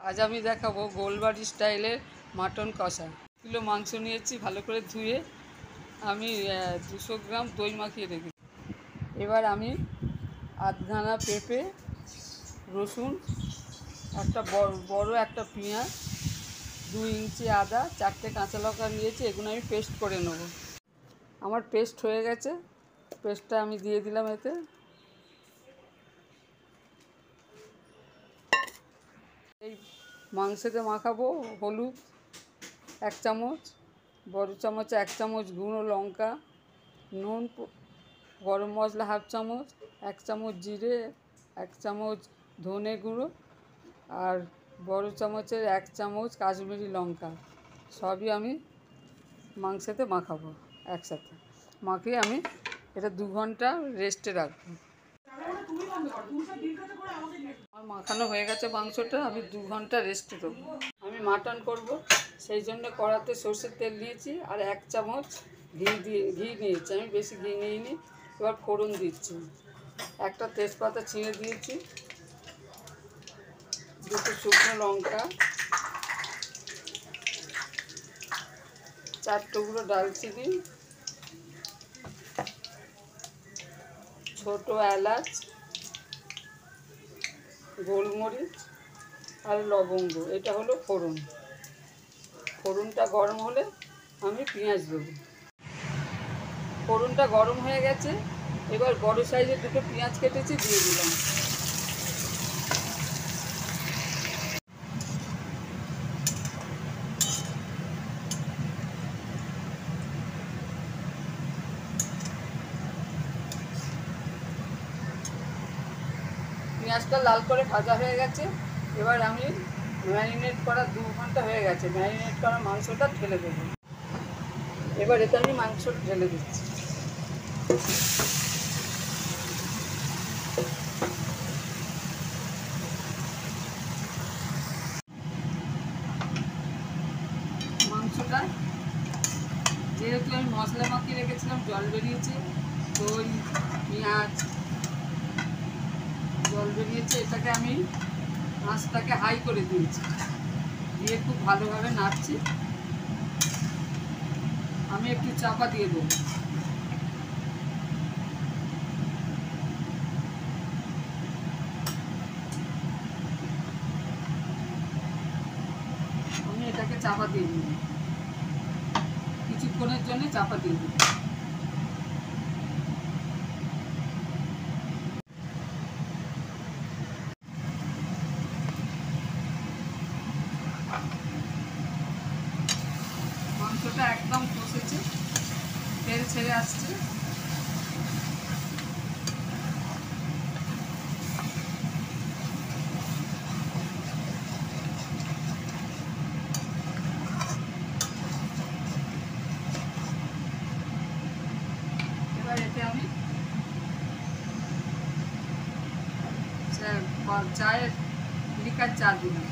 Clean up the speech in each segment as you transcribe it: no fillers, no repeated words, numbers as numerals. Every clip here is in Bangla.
আজ আমি দেখাবো গোলবাড়ি স্টাইলের মাটন কষা। কিলো মাংস নিয়েছি, ভালো করে ধুয়ে আমি 200 গ্রাম দই মাখিয়ে রেখেছি। এবার আমি আধখানা পেঁপে, রসুন, একটা বড় একটা পেঁয়াজ, 2 ইঞ্চি আদা, 4টে কাঁচা লঙ্কা নিয়েছি। এগুলো আমি পেস্ট করে নেব। আমার পেস্ট হয়ে গেছে, পেস্টটা আমি দিয়ে দিলাম এতে। এই মাংসতে মাখাবো হলুদ 1 চামচ, বড় চামচে 1 চামচ গুঁড়ো লঙ্কা, নুন, গরম মশলা 1/2 চামচ, 1 চামচ জিরে, 1 চামচ ধনে গুঁড়ো আর বড় চামচের 1 চামচ কাশ্মীরি লঙ্কা। সবই আমি মাংসতে মাখাবো একসাথে। মাখিয়ে আমি এটা 2 ঘন্টা রেস্টে রাখবো। আমার মাখানো হয়ে গেছে মাংসটা, আমি 2 ঘন্টা রেস্টে দেবো। আমি মাটন করব, সেই জন্য কড়াতে সরষের তেল নিয়েছি আর 1 চামচ ঘি নিয়েছি। আমি বেশি ঘি নিইনি। এবার ফোড়ন দিচ্ছি। একটা তেজপাতা ছিঁড়ে দিয়েছি, 2টো শুকনো লঙ্কা, 4 টুকরো ডালচিনি, ছোট এলাচ, গোলমরিচ আর লবঙ্গ। এটা হলো ফোড়ন। ফোড়নটা গরম হলে আমি পেঁয়াজ দেবো। ফোড়নটা গরম হয়ে গেছে, এবার বড় সাইজের 2টো পেঁয়াজ কেটেছি, দিয়ে দিলাম। পেঁয়াজটা লাল করে ভাজা হয়ে গেছে। এবার আমি ম্যারিনেট করা 2 ঘন্টা হয়ে গেছে, ম্যারিনেট করা মাংসটা ঢেলে দেবো। এবার এতে আমি মাংসটা ঢেলে দিচ্ছি। মাংসটা যেহেতু আমি মশলা মাখিয়ে রেখেছিলাম, জল বেরিয়েছে, দই, পেঁয়াজ, জল বেরিয়েছে। এটাকে আমি আঁচটাকে হাই করে দিয়েছি, দিয়ে খুব ভালোভাবে নাড়ছি। আমি একটু চাপা দিয়ে দেবো। আমি এটাকে চাপা দিয়ে দিই, কিছুক্ষণের জন্য চাপা দিয়ে দিই। মাংসটা একদম কষেছে, তেল ছেড়ে আসছে। এবার এতে আমি চায়ের লিকার চা দিলাম।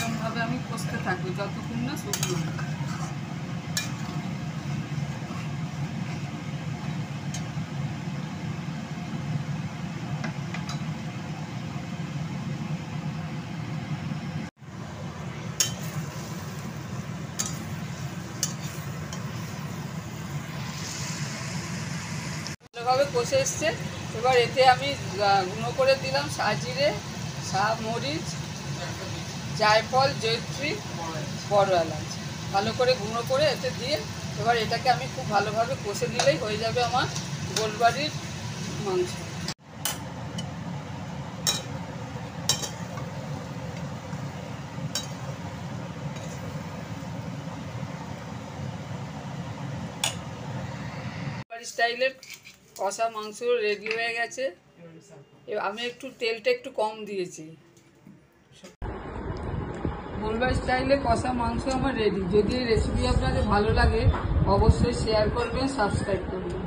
এরকমভাবে আমি কষতে থাকবো যতক্ষণ না শুকনো। ভালোভাবে কষে এসছে। এবার এতে আমি গুঁড়ো করে দিলাম সাজিরে, মরিচ, জায়ফল, জয়ত্রী, বড় এলাচ, ভালো করে গুঁড়ো করে এতে দিয়ে এবার এটাকে আমি খুব ভালোভাবে কষে দিলেই হয়ে যাবে আমার গোলবাড়ির মাংস। গোলবাড়ি স্টাইলের কষা মাংস রেডি হয়ে গেছে। আমি একটু তেলটা একটু কম দিয়েছি, গোলবাই স্টাইলে কষা মাংস আমার রেডি। যদি এই রেসিপি আপনাদের ভালো লাগে অবশ্যই শেয়ার করবেন, সাবস্ক্রাইব করবেন।